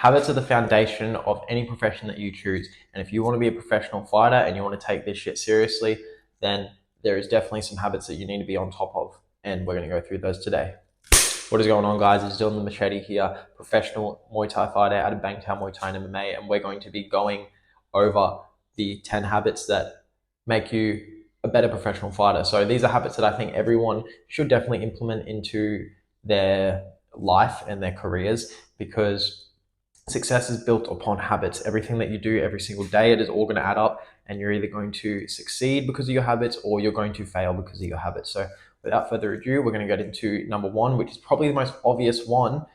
Habits are the foundation of any profession that you choose. And if you want to be a professional fighter and you want to take this shit seriously, then there is definitely some habits that you need to be on top of. And we're going to go through those today. What is going on, guys? It's Dylan the Machete here, professional Muay Thai fighter out of Bangtan Muay Thai and MMA. And we're going to be going over the 10 habits that make you a better professional fighter. So these are habits that I think everyone should definitely implement into their life and their careers, because success is built upon habits. Everything that you do every single day, it is all going to add up, and you're either going to succeed because of your habits or you're going to fail because of your habits. So without further ado, we're going to get into number one, which is probably the most obvious one: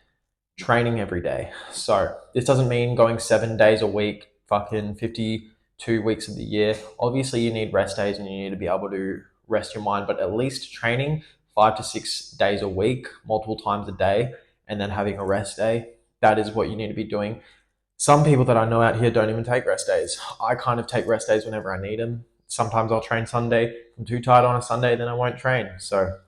training every day. So this doesn't mean going 7 days a week, fucking 52 weeks of the year. Obviously you need rest days and you need to be able to rest your mind, but at least training 5 to 6 days a week, multiple times a day, and then having a rest day. That is what you need to be doing. Some people that I know out here don't even take rest days. I kind of take rest days whenever I need them. Sometimes I'll train Sunday. If I'm too tired on a Sunday, then I won't train. So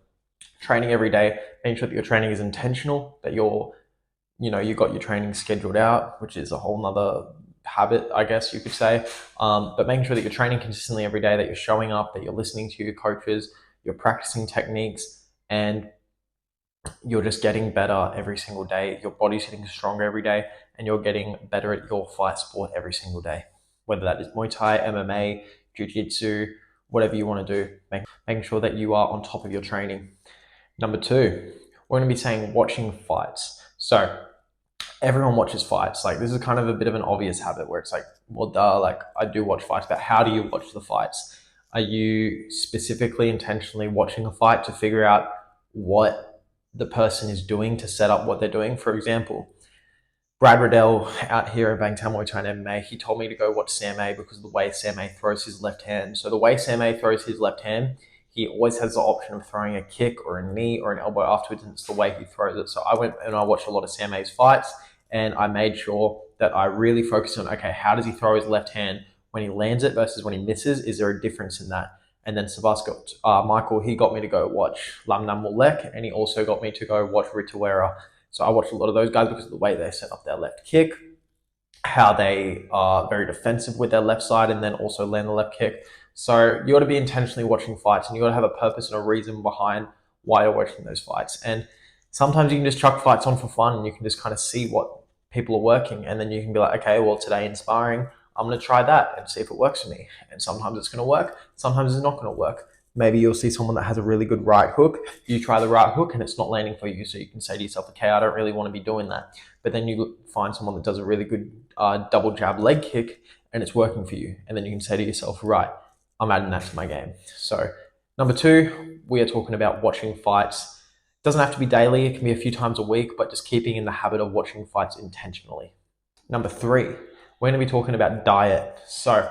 training every day, making sure that your training is intentional, that you got your training scheduled out, which is a whole nother habit, I guess you could say. But making sure that you're training consistently every day, that you're showing up, that you're listening to your coaches, you're practicing techniques, and you're just getting better every single day. Your body's getting stronger every day, and you're getting better at your fight sport every single day. Whether that is Muay Thai, MMA, Jiu-Jitsu, whatever you want to do, making sure that you are on top of your training. Number two, we're going to be saying watching fights. So everyone watches fights. Like, this is kind of a bit of an obvious habit where it's like, well, duh, like I do watch fights, but how do you watch the fights? Are you specifically intentionally watching a fight to figure out what the person is doing to set up what they're doing? For example, Brad Riddell out here at Bangtan Muay Thai and MMA, he told me to go watch Sam A because of the way Sam A throws his left hand. So the way Sam A throws his left hand, he always has the option of throwing a kick or a knee or an elbow afterwards, and it's the way he throws it. So I went and I watched a lot of Sam A's fights, and I made sure that I really focused on, okay, how does he throw his left hand when he lands it versus when he misses? Is there a difference in that? And then Michael, he got me to go watch Lam Nam Molek, and he also got me to go watch Ritawera. So I watched a lot of those guys because of the way they set up their left kick, how they are very defensive with their left side and then also land the left kick. So you got to be intentionally watching fights, and you got to have a purpose and a reason behind why you're watching those fights. And sometimes you can just chuck fights on for fun, and you can just kind of see what people are working, and then you can be like, okay, well, today in sparring, I'm going to try that and see if it works for me. And sometimes it's going to work, sometimes it's not going to work. Maybe you'll see someone that has a really good right hook. You try the right hook and it's not landing for you. So you can say to yourself, okay, I don't really want to be doing that. But then you find someone that does a really good double jab leg kick and it's working for you. And then you can say to yourself, right, I'm adding that to my game. So number two, we are talking about watching fights. It doesn't have to be daily. It can be a few times a week, but just keeping in the habit of watching fights intentionally. Number three, we're going to be talking about diet. So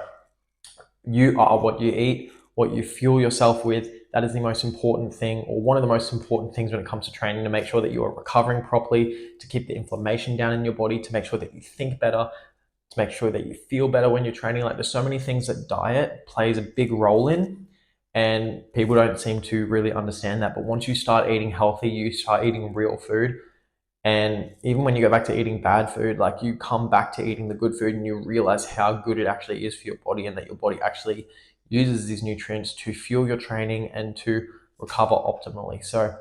you are what you eat, what you fuel yourself with. That is the most important thing, or one of the most important things when it comes to training, to make sure that you are recovering properly, to keep the inflammation down in your body, to make sure that you think better, to make sure that you feel better when you're training. Like, there's so many things that diet plays a big role in, and people don't seem to really understand that. But once you start eating healthy, you start eating real food. And even when you go back to eating bad food, like, you come back to eating the good food and you realize how good it actually is for your body, and that your body actually uses these nutrients to fuel your training and to recover optimally. So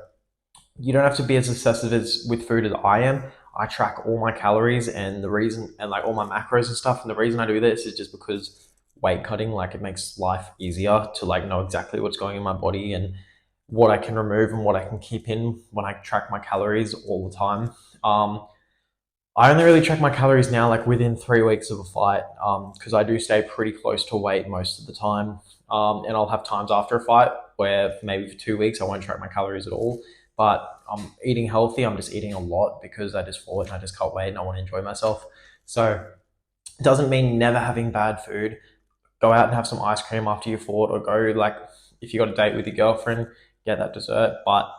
you don't have to be as obsessive with food as I am. I track all my calories and like all my macros and stuff. And the reason I do this is just because weight cutting, like, it makes life easier to like know exactly what's going in my body and what I can remove and what I can keep in when I track my calories all the time. I only really check my calories now like within 3 weeks of a fight, because I do stay pretty close to weight most of the time. And I'll have times after a fight where maybe for 2 weeks I won't track my calories at all. But I'm eating healthy. I'm just eating a lot because I just fought and I just cut weight and I want to enjoy myself. So it doesn't mean never having bad food. Go out and have some ice cream after you fought, or go, like, if you got a date with your girlfriend, get that dessert. But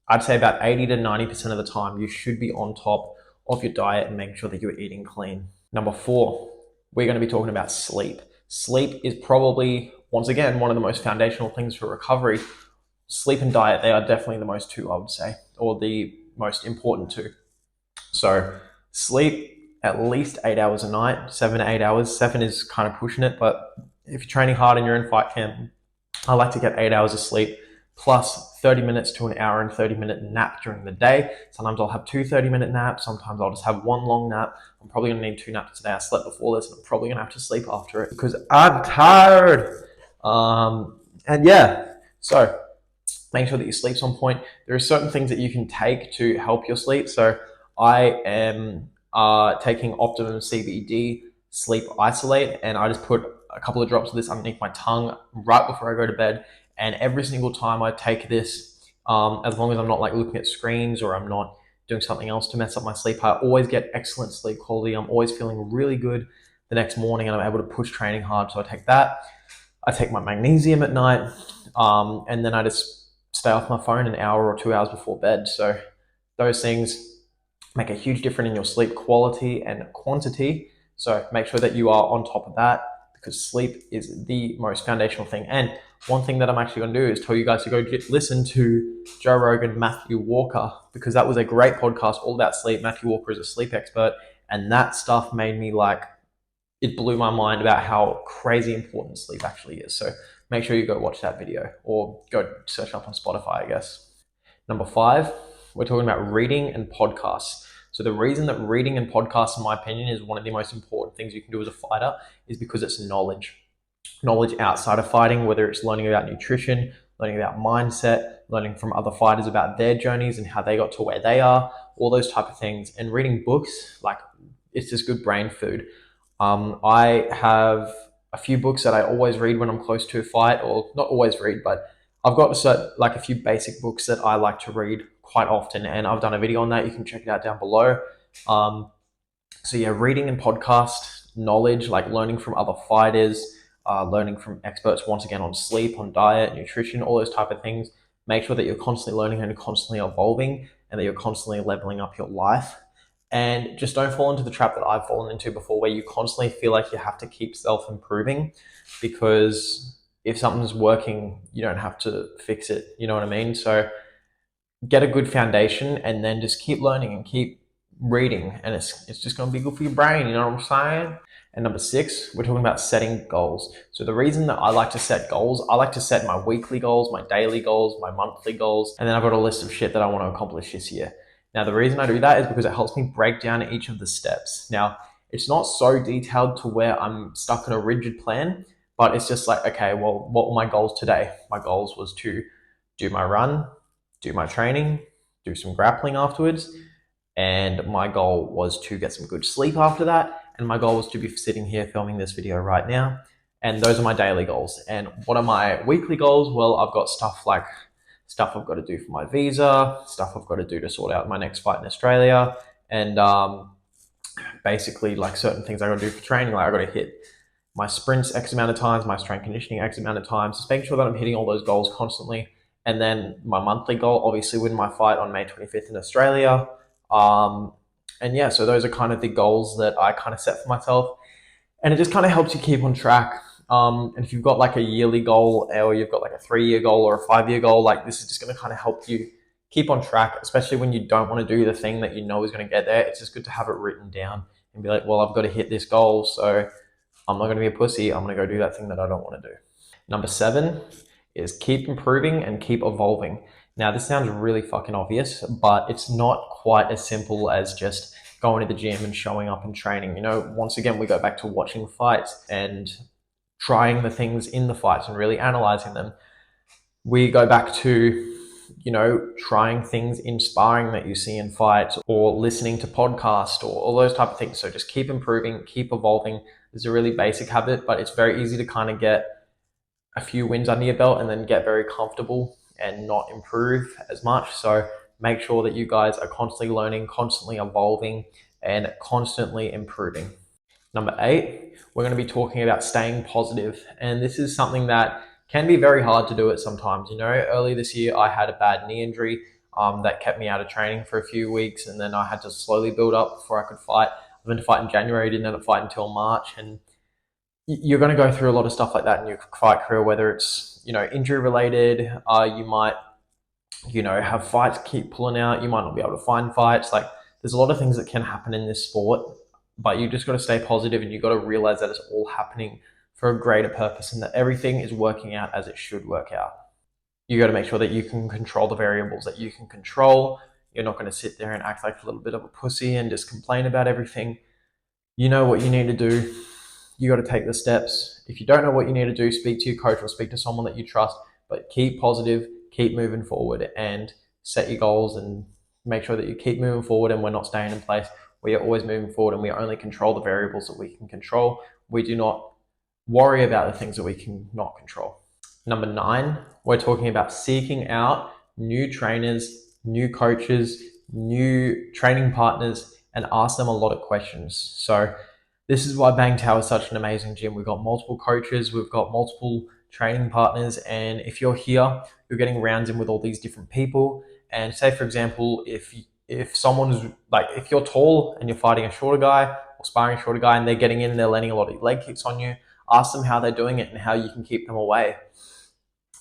I'd say about 80 to 90% of the time, you should be on top of your diet and making sure that you're eating clean. Number four, we're going to be talking about sleep. Sleep is probably, once again, one of the most foundational things for recovery. Sleep and diet, they are definitely the most two, I would say, or the most important two. So sleep, at least 8 hours a night, 7 to 8 hours. 7 is kind of pushing it, but if you're training hard and you're in fight camp, I like to get 8 hours of sleep plus 30 minutes to an hour and 30-minute nap during the day. Sometimes I'll have two 30-minute naps. Sometimes I'll just have one long nap. I'm probably going to need 2 naps today. I slept before this and I'm probably going to have to sleep after it because I'm tired. And yeah, so make sure that your sleep's on point. There are certain things that you can take to help your sleep. So I am taking Optimum CBD Sleep Isolate, and I just put a couple of drops of this underneath my tongue right before I go to bed. And every single time I take this, as long as I'm not like looking at screens or I'm not doing something else to mess up my sleep, I always get excellent sleep quality. I'm always feeling really good the next morning, and I'm able to push training hard. So I take that. I take my magnesium at night, and then I just stay off my phone an hour or 2 hours before bed. So those things make a huge difference in your sleep quality and quantity. So make sure that you are on top of that because sleep is the most foundational thing. And one thing that I'm actually going to do is tell you guys to go listen to Joe Rogan, Matthew Walker, because that was a great podcast all about sleep. Matthew Walker is a sleep expert, and that stuff made me like, it blew my mind about how crazy important sleep actually is. So make sure you go watch that video or go search up on Spotify, I guess. Number 5, we're talking about reading and podcasts. So the reason that reading and podcasts, in my opinion, is one of the most important things you can do as a fighter is because it's knowledge. Knowledge outside of fighting, whether it's learning about nutrition, learning about mindset, learning from other fighters about their journeys and how they got to where they are, all those type of things. And reading books, like, it's just good brain food. I have a few books that I always read when I'm close to a fight, or not always read, but I've got a few basic books that I like to read quite often, and I've done a video on that. You can check it out down below. So yeah, reading and podcast knowledge, like learning from other fighters, learning from experts once again on sleep, on diet, nutrition, all those type of things. Make sure that you're constantly learning and constantly evolving, and that you're constantly leveling up your life. And just don't fall into the trap that I've fallen into before, where you constantly feel like you have to keep self-improving, because if something's working, you don't have to fix it. You know what I mean? So get a good foundation and then just keep learning and keep reading, and it's just going to be good for your brain. You know what I'm saying? And number 6, we're talking about setting goals. So the reason that I like to set goals, I like to set my weekly goals, my daily goals, my monthly goals, and then I've got a list of shit that I want to accomplish this year. Now, the reason I do that is because it helps me break down each of the steps. Now, it's not so detailed to where I'm stuck in a rigid plan, but it's just like, okay, well, what were my goals today? My goals was to do my run, do my training, do some grappling afterwards, and my goal was to get some good sleep after that, and my goal was to be sitting here filming this video right now. And those are my daily goals. And what are my weekly goals? Well, I've got stuff I've got to do for my visa, stuff I've got to do to sort out my next fight in Australia, and basically like certain things I got to do for training. Like I got to hit my sprints X amount of times, my strength conditioning X amount of times, just making sure that I'm hitting all those goals constantly. And then my monthly goal, obviously, win my fight on May 25th in Australia. And yeah, so those are kind of the goals that I kind of set for myself. And it just kind of helps you keep on track. And if you've got like a yearly goal, or you've got like a 3-year goal or a 5-year goal, like this is just going to kind of help you keep on track, especially when you don't want to do the thing that you know is going to get there. It's just good to have it written down and be like, well, I've got to hit this goal, so I'm not going to be a pussy. I'm going to go do that thing that I don't want to do. Number 7 is keep improving and keep evolving. Now, this sounds really fucking obvious, but it's not quite as simple as just going to the gym and showing up and training. You know, once again, we go back to watching fights and trying the things in the fights and really analyzing them. We go back to, you know, trying things in sparring that you see in fights, or listening to podcasts, or all those type of things. So just keep improving, keep evolving. It's a really basic habit, but it's very easy to kind of get a few wins under your belt and then get very comfortable and not improve as much. So make sure that you guys are constantly learning, constantly evolving, and constantly improving. Number 8, we're going to be talking about staying positive. And this is something that can be very hard to do it sometimes. You know, early this year, I had a bad knee injury that kept me out of training for a few weeks. And then I had to slowly build up before I could fight. I was meant to fight in January, didn't end up fighting until March. And you're going to go through a lot of stuff like that in your fight career, whether it's, you know, injury related. You might, you know, have fights keep pulling out. You might not be able to find fights. Like, there's a lot of things that can happen in this sport. but you just got to stay positive, and you got to realize that it's all happening for a greater purpose and that everything is working out as it should work out. You got to make sure that you can control the variables that you can control. You're not going to sit there and act like a little bit of a pussy and just complain about everything. You know what you need to do. You got to take the steps. If you don't know what you need to do, speak to your coach or speak to someone that you trust, but keep positive, keep moving forward, and set your goals and make sure that you keep moving forward and we're not staying in place. We are always moving forward and we only control the variables that we can control. We do not worry about the things that we cannot control. Number 9, we're talking about seeking out new trainers, new coaches, new training partners, and ask them a lot of questions. So this is why Bang Tao is such an amazing gym. We've got multiple coaches, we've got multiple training partners, and if you're here, you're getting rounds in with all these different people. And say, for example, if someone's like, if you're tall and you're fighting a shorter guy or sparring a shorter guy and they're getting in and they're landing a lot of leg kicks on you, ask them how they're doing it and how you can keep them away.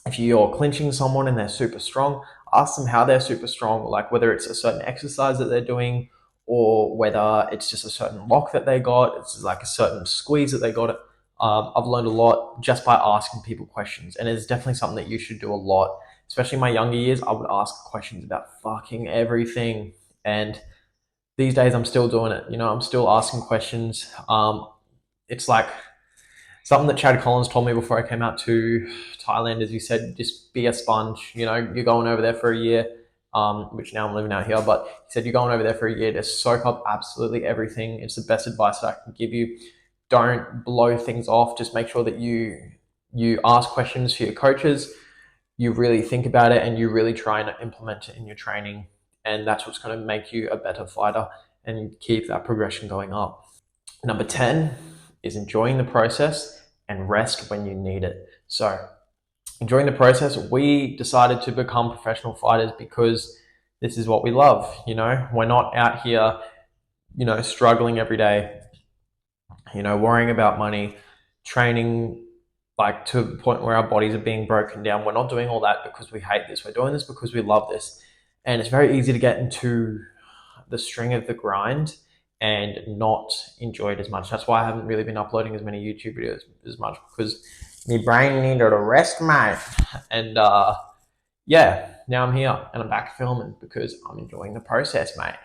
If you're clinching someone and they're super strong, ask them how they're super strong, like whether it's a certain exercise that they're doing or whether it's just a certain lock that they got, it's like a certain squeeze that they got. I've learned a lot just by asking people questions, and it's definitely something that you should do a lot. Especially in my younger years, I would ask questions about fucking everything, and these days I'm still doing it. You know, I'm still asking questions. It's like something that Chad Collins told me before I came out to Thailand, as he said, just be a sponge. You know, you're going over there for a year, which now I'm living out here, but he said you're going over there for a year to soak up absolutely everything. It's the best advice that I can give you. Don't blow things off. Just make sure that you ask questions for your coaches, you really think about it, and you really try and implement it in your training. And that's what's going to make you a better fighter and keep that progression going up. Number 10 is enjoying the process and rest when you need it. So enjoying the process, we decided to become professional fighters because this is what we love. You know, we're not out here, you know, struggling every day, you know, worrying about money, training like to the point where our bodies are being broken down. We're not doing all that because we hate this. We're doing this because we love this. And it's very easy to get into the string of the grind and not enjoy it as much. That's why I haven't really been uploading as many YouTube videos as much, because my brain needed a rest, mate. And yeah, now I'm here and I'm back filming because I'm enjoying the process, mate.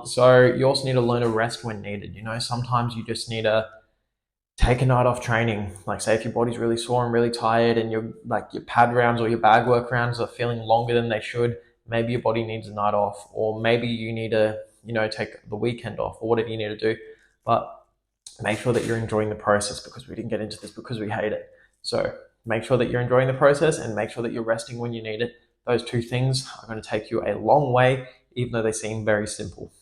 So you also need to learn to rest when needed. You know, sometimes you just need to take a night off training. Like say if your body's really sore and really tired and your pad rounds or your bag work rounds are feeling longer than they should, maybe your body needs a night off, or maybe you need to, you know, take the weekend off or whatever you need to do. But make sure that you're enjoying the process, because we didn't get into this because we hate it. So make sure that you're enjoying the process and make sure that you're resting when you need it. Those two things are going to take you a long way, even though they seem very simple.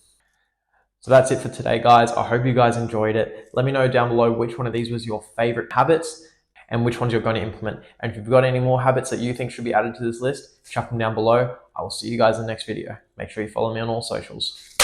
So that's it for today, guys. I hope you guys enjoyed it. Let me know down below which one of these was your favorite habits and which ones you're going to implement. And if you've got any more habits that you think should be added to this list, chuck them down below. I will see you guys in the next video. Make sure you follow me on all socials.